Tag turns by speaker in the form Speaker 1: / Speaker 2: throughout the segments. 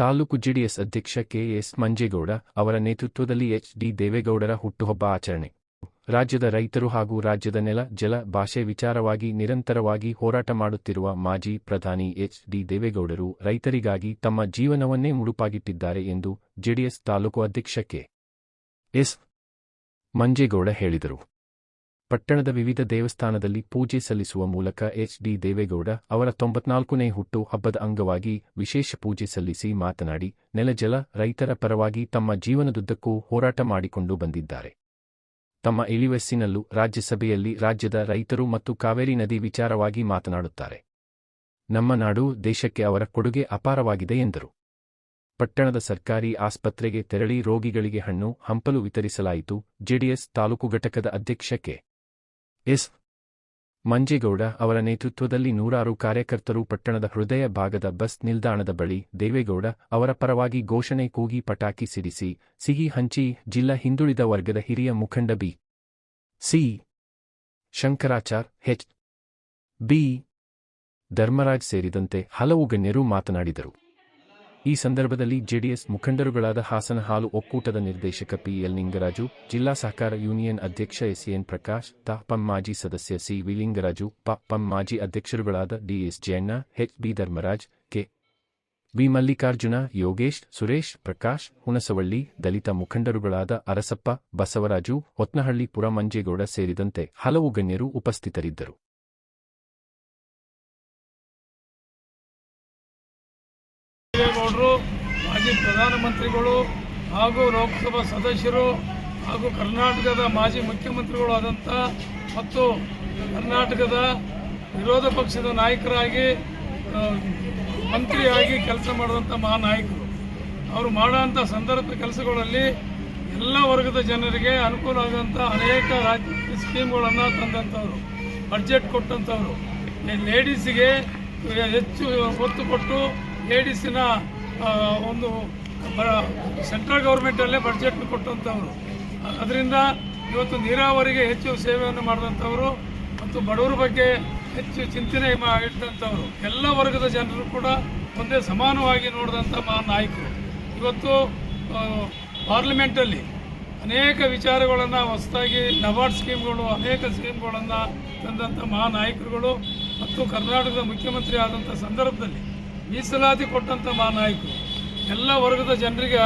Speaker 1: Taluk JDS ಅಧ್ಯಕ್ಷ KS. Manjegowda ಅವರ ನೇತೃತ್ವದಲ್ಲಿ ಎಚ್.ಡಿ. ದೇವೇಗೌಡರ ಹುಟ್ಟುಹಬ್ಬ ಆಚರಣೆ. ರಾಜ್ಯದ ರೈತರು ಹಾಗೂ ರಾಜ್ಯದ ನೆಲ, ಜಲ, ಭಾಷೆ ವಿಚಾರವಾಗಿ ನಿರಂತರವಾಗಿ ಹೋರಾಟ ಮಾಡುತ್ತಿರುವ ಮಾಜಿ ಪ್ರಧಾನಿ ಎಚ್.ಡಿ. ದೇವೇಗೌಡರು ರೈತರಿಗಾಗಿ ತಮ್ಮ ಜೀವನವನ್ನೇ ಮುಡುಪಾಗಿಟ್ಟಿದ್ದಾರೆ ಎಂದು ಜೆಡಿಎಸ್ ತಾಲೂಕು ಅಧ್ಯಕ್ಷ ಕೆ.ಎಸ್. ಮಂಜೇಗೌಡ ಹೇಳಿದರು. ಪಟ್ಟಣದ ವಿವಿಧ ದೇವಸ್ಥಾನದಲ್ಲಿ ಪೂಜೆ ಸಲ್ಲಿಸುವ ಮೂಲಕ ಎಚ್.ಡಿ. ದೇವೇಗೌಡ ಅವರ 94ನೇ ಹುಟ್ಟು ಹಬ್ಬದ ಅಂಗವಾಗಿ ವಿಶೇಷ ಪೂಜೆ ಸಲ್ಲಿಸಿ ಮಾತನಾಡಿ, ನೆಲ, ಜಲ, ರೈತರ ಪರವಾಗಿ ತಮ್ಮ ಜೀವನದುದ್ದಕ್ಕೂ ಹೋರಾಟ ಮಾಡಿಕೊಂಡು ಬಂದಿದ್ದಾರೆ. ತಮ್ಮ ಇಳಿವಯಸ್ಸಿನಲ್ಲೂ ರಾಜ್ಯಸಭೆಯಲ್ಲಿ ರಾಜ್ಯದ ರೈತರು ಮತ್ತು ಕಾವೇರಿ ನದಿ ವಿಚಾರವಾಗಿ ಮಾತನಾಡುತ್ತಾರೆ. ನಮ್ಮ ನಾಡು, ದೇಶಕ್ಕೆ ಅವರ ಕೊಡುಗೆ ಅಪಾರವಾಗಿದೆ ಎಂದರು. ಪಟ್ಟಣದ ಸರ್ಕಾರಿ ಆಸ್ಪತ್ರೆಗೆ ತೆರಳಿ ರೋಗಿಗಳಿಗೆ ಹಣ್ಣು, ಹಂಪಲು ವಿತರಿಸಲಾಯಿತು. ಜೆಡಿಎಸ್ ತಾಲೂಕು ಘಟಕದ ಅಧ್ಯಕ್ಷ ಕೆ.ಎಸ್. ಮಂಜೇಗೌಡ ಅವರ ನೇತೃತ್ವದಲ್ಲಿ ನೂರಾರು ಕಾರ್ಯಕರ್ತರು ಪಟ್ಟಣದ ಹೃದಯ ಭಾಗದ ಬಸ್ ನಿಲ್ದಾಣದ ಬಳಿ ದೇವೇಗೌಡ ಅವರ ಪರವಾಗಿ ಘೋಷಣೆ ಕೂಗಿ ಪಟಾಕಿ ಸಿಡಿಸಿ ಸಿಹಿ ಹಂಚಿ ಜಿಲ್ಲಾ ಹಿಂದುಳಿದ ವರ್ಗದ ಹಿರಿಯ ಮುಖಂಡ ಬಿ.ಸಿ. ಶಂಕರಾಚಾರ್, ಎಚ್.ಬಿ. ಧರ್ಮರಾಜ್ ಸೇರಿದಂತೆ ಹಲವು ಗಣ್ಯರು ಮಾತನಾಡಿದರು. ಈ ಸಂದರ್ಭದಲ್ಲಿ ಜೆಡಿಎಸ್ ಮುಖಂಡರುಗಳಾದ ಹಾಸನ ಹಾಲು ಒಕ್ಕೂಟದ ನಿರ್ದೇಶಕ ಪಿ.ಎಲ್. ನಿಂಗರಾಜು, ಜಿಲ್ಲಾ ಸಹಕಾರ ಯೂನಿಯನ್ ಅಧ್ಯಕ್ಷ ಎಸ್.ಎನ್. ಪ್ರಕಾಶ್, ತ.ಪಂ. ಮಾಜಿ ಸದಸ್ಯ ಸಿ.ವಿ. ಲಿಂಗರಾಜು, ಪ.ಪಂ. ಮಾಜಿ ಅಧ್ಯಕ್ಷರುಗಳಾದ ಡಿ.ಎಸ್. ಜಯಣ್ಣ, ಎಚ್.ಬಿ. ಧರ್ಮರಾಜ್, ಕೆ.ವಿ. ಮಲ್ಲಿಕಾರ್ಜುನ, ಯೋಗೇಶ್, ಸುರೇಶ್, ಪ್ರಕಾಶ್, ಹುಣಸವಳ್ಳಿ, ದಲಿತ ಮುಖಂಡರುಗಳಾದ ಅರಸಪ್ಪ, ಬಸವರಾಜು, ಹೊತ್ನಹಳ್ಳಿ ಪುರ, ಮಂಜೇಗೌಡ ಸೇರಿದಂತೆ ಹಲವು ಗಣ್ಯರು ಉಪಸ್ಥಿತರಿದ್ದರು.
Speaker 2: ದೇವೇಗೌಡರು ಮಾಜಿ ಪ್ರಧಾನಮಂತ್ರಿಗಳು ಹಾಗೂ ಲೋಕಸಭಾ ಸದಸ್ಯರು ಹಾಗೂ ಕರ್ನಾಟಕದ ಮಾಜಿ ಮುಖ್ಯಮಂತ್ರಿಗಳು ಆದಂಥ ಮತ್ತು ಕರ್ನಾಟಕದ ವಿರೋಧ ಪಕ್ಷದ ನಾಯಕರಾಗಿ ಮಂತ್ರಿಯಾಗಿ ಕೆಲಸ ಮಾಡಿದಂಥ ಮಹಾನಾಯಕರು. ಅವರು ಮಾಡೋಂಥ ಸಂದರ್ಭ ಕೆಲಸಗಳಲ್ಲಿ ಎಲ್ಲ ವರ್ಗದ ಜನರಿಗೆ ಅನುಕೂಲ ಆಗುವಂಥ ಅನೇಕ ರಾಜ್ಯ ಸ್ಕೀಮ್ಗಳನ್ನು ತಂದಂಥವ್ರು, ಬಡ್ಜೆಟ್ ಕೊಟ್ಟಂಥವ್ರು, ಲೇಡೀಸಿಗೆ ಹೆಚ್ಚು ಒತ್ತು ಕೊಟ್ಟು ಲೇಡೀಸಿನ ಒಂದು ಸೆಂಟ್ರಲ್ ಗೌರ್ಮೆಂಟಲ್ಲೇ ಬಡ್ಜೆಟ್ ಕೊಟ್ಟಂಥವ್ರು. ಅದರಿಂದ ಇವತ್ತು ನೀರಾವರಿಗೆ ಹೆಚ್ಚು ಸೇವೆಯನ್ನು ಮಾಡಿದಂಥವರು ಮತ್ತು ಬಡವರ ಬಗ್ಗೆ ಹೆಚ್ಚು ಚಿಂತನೆ ಇಟ್ಟಂಥವ್ರು, ಎಲ್ಲ ವರ್ಗದ ಜನರು ಕೂಡ ಒಂದೇ ಸಮಾನವಾಗಿ ನೋಡಿದಂಥ ನಾಯಕರು. ಇವತ್ತು ಪಾರ್ಲಿಮೆಂಟಲ್ಲಿ ಅನೇಕ ವಿಚಾರಗಳನ್ನು ಹೊಸದಾಗಿ ನಬಾರ್ಡ್ ಸ್ಕೀಮ್ಗಳು, ಅನೇಕ ಸ್ಕೀಮ್ಗಳನ್ನು ತಂದಂಥ ಮಹಾನಾಯಕರುಗಳು ಮತ್ತು ಕರ್ನಾಟಕದ ಮುಖ್ಯಮಂತ್ರಿ ಆದಂಥ ಸಂದರ್ಭದಲ್ಲಿ ಮೀಸಲಾತಿ ಕೊಟ್ಟಂಥ ಮಹಾನಾಯಕರು. ಎಲ್ಲ ವರ್ಗದ ಜನರಿಗೆ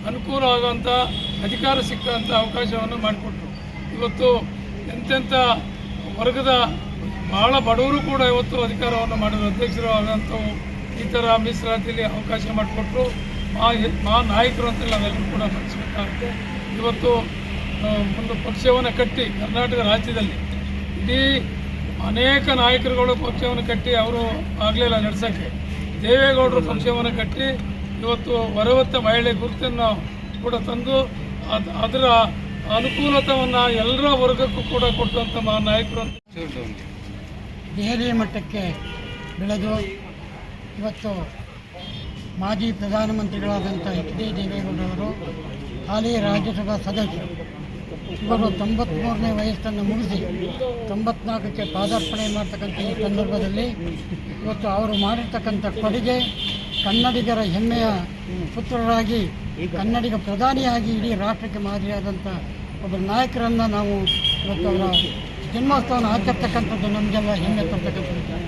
Speaker 2: ಅನುಕೂಲ ಆಗುವಂಥ ಅಧಿಕಾರ ಸಿಕ್ಕಂಥ ಅವಕಾಶವನ್ನು ಮಾಡಿಕೊಟ್ರು. ಇವತ್ತು ಎಂತೆಂಥ ವರ್ಗದ ಬಹಳ ಬಡವರು ಕೂಡ ಇವತ್ತು ಅಧಿಕಾರವನ್ನು ಮಾಡಿದ್ರು. ಅಧ್ಯಕ್ಷರು ಆದಂಥವು ಈ ಥರ ಮೀಸಲಾತಿಯಲ್ಲಿ ಅವಕಾಶ ಮಾಡಿಕೊಟ್ರು. ಮಹಾನಾಯಕರು ಅಂತ ನಾವೆಲ್ಲರೂ ಕೂಡ ಮನಸ್ಬೇಕಾಗುತ್ತೆ. ಇವತ್ತು ಒಂದು ಪಕ್ಷವನ್ನು ಕಟ್ಟಿ ಕರ್ನಾಟಕ ರಾಜ್ಯದಲ್ಲಿ ಇಡೀ ಅನೇಕ ನಾಯಕರುಗಳು ಪಕ್ಷವನ್ನು ಕಟ್ಟಿ ಅವರು ಆಗಲಿಲ್ಲ ನಡೆಸೋಕ್ಕೆ. ದೇವೇಗೌಡರು ಪಕ್ಷವನ್ನು ಕಟ್ಟಿ ಇವತ್ತು ಹೊರವತ್ತ ಮಹಿಳೆ ಗುರುತನ್ನು ಕೂಡ ತಂದು ಅದರ ಅನುಕೂಲತೆಯನ್ನು ಎಲ್ಲರ ವರ್ಗಕ್ಕೂ ಕೂಡ ಕೊಟ್ಟಂಥ ನಾಯಕರು ಅಂತ
Speaker 3: ದೆಹಲಿಯ ಮಟ್ಟಕ್ಕೆ ಬೆಳೆದು ಇವತ್ತು ಮಾಜಿ ಪ್ರಧಾನಮಂತ್ರಿಗಳಾದಂಥ ಎಚ್.ಡಿ. ದೇವೇಗೌಡರವರು ಹಾಲಿ ರಾಜ್ಯಸಭಾ ಸದಸ್ಯರು. ಇವರು 93ನೇ ವಯಸ್ಸನ್ನು ಮುಗಿಸಿ 94ಕ್ಕೆ ಪಾದಾರ್ಪಣೆ ಮಾಡ್ತಕ್ಕಂಥ ಈ ಸಂದರ್ಭದಲ್ಲಿ ಇವತ್ತು ಅವರು ಮಾಡಿರ್ತಕ್ಕಂಥ ಕೊಡುಗೆ, ಕನ್ನಡಿಗರ ಹೆಮ್ಮೆಯ ಪುತ್ರರಾಗಿ ಕನ್ನಡಿಗ ಪ್ರಧಾನಿಯಾಗಿ ಇಡೀ ರಾಷ್ಟ್ರಕ್ಕೆ ಮಾದರಿಯಾದಂಥ ಒಬ್ಬ ನಾಯಕರನ್ನು ನಾವು ಇವತ್ತು ಅವರ ಜನ್ಮೋತ್ಸವವನ್ನು ಆಚರಿಸ್ತಕ್ಕಂಥದ್ದು ನಮಗೆಲ್ಲ ಹೆಮ್ಮೆ ತರ್ತಕ್ಕಂಥದ್ದು.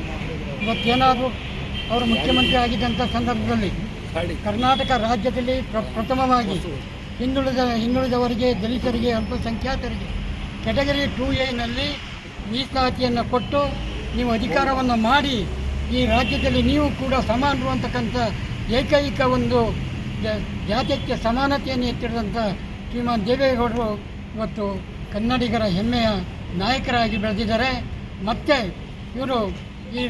Speaker 3: ಇವತ್ತೇನಾದರೂ ಅವರು ಮುಖ್ಯಮಂತ್ರಿ ಆಗಿದ್ದಂಥ ಸಂದರ್ಭದಲ್ಲಿ ಕರ್ನಾಟಕ ರಾಜ್ಯದಲ್ಲಿ ಪ್ರಥಮವಾಗಿ ಹಿಂದುಳಿದವರಿಗೆ, ದಲಿತರಿಗೆ, ಅಲ್ಪಸಂಖ್ಯಾತರಿಗೆ ಕ್ಯಾಟಗರಿ 2A ಮೀಸಲಾತಿಯನ್ನು ಕೊಟ್ಟು ನೀವು ಅಧಿಕಾರವನ್ನು ಮಾಡಿ ಈ ರಾಜ್ಯದಲ್ಲಿ ನೀವು ಕೂಡ ಸಮಾನರು ಅಂತಕ್ಕಂಥ ಏಕೈಕ ಒಂದು ಜಾತ್ಯಕ್ಕೆ ಸಮಾನತೆಯನ್ನು ಎತ್ತಿಡಿದಂಥ ಶ್ರೀಮಾನ್ ದೇವೇಗೌಡರು ಇವತ್ತು ಕನ್ನಡಿಗರ ಹೆಮ್ಮೆಯ ನಾಯಕರಾಗಿ ಬೆಳೆದಿದ್ದಾರೆ. ಮತ್ತು ಇವರು ಈ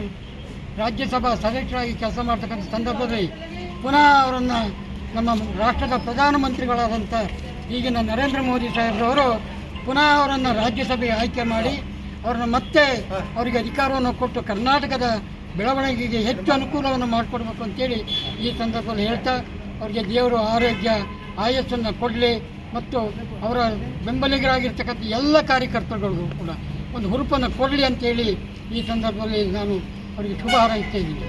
Speaker 3: ರಾಜ್ಯಸಭಾ ಸದಸ್ಯರಾಗಿ ಕೆಲಸ ಮಾಡ್ತಕ್ಕಂಥ ಸಂದರ್ಭದಲ್ಲಿ ಪುನಃ ಅವರನ್ನು ನಮ್ಮ ರಾಷ್ಟ್ರದ ಪ್ರಧಾನಮಂತ್ರಿಗಳಾದಂಥ ಈಗಿನ ನರೇಂದ್ರ ಮೋದಿ ಸಾಹೇಬ್ರವರು ಪುನಃ ಅವರನ್ನು ರಾಜ್ಯಸಭೆಗೆ ಆಯ್ಕೆ ಮಾಡಿ ಅವ್ರನ್ನ ಮತ್ತೆ ಅವರಿಗೆ ಅಧಿಕಾರವನ್ನು ಕೊಟ್ಟು ಕರ್ನಾಟಕದ ಬೆಳವಣಿಗೆಗೆ ಹೆಚ್ಚು ಅನುಕೂಲವನ್ನು ಮಾಡಿಕೊಡ್ಬೇಕು ಅಂತೇಳಿ ಈ ಸಂದರ್ಭದಲ್ಲಿ ಹೇಳ್ತಾ ಅವರಿಗೆ ದೇವರು ಆರೋಗ್ಯ ಆಯಸ್ಸನ್ನು ಕೊಡಲಿ ಮತ್ತು ಅವರ ಬೆಂಬಲಿಗರಾಗಿರ್ತಕ್ಕಂಥ ಎಲ್ಲ ಕಾರ್ಯಕರ್ತರುಗಳಿಗೂ ಕೂಡ ಒಂದು ಹುರುಪನ್ನು ಕೊಡಲಿ ಅಂತೇಳಿ ಈ ಸಂದರ್ಭದಲ್ಲಿ ನಾನು ಅವರಿಗೆ ಶುಭ ಹಾರೈಸ್ತಾ ಇದ್ದೀನಿ.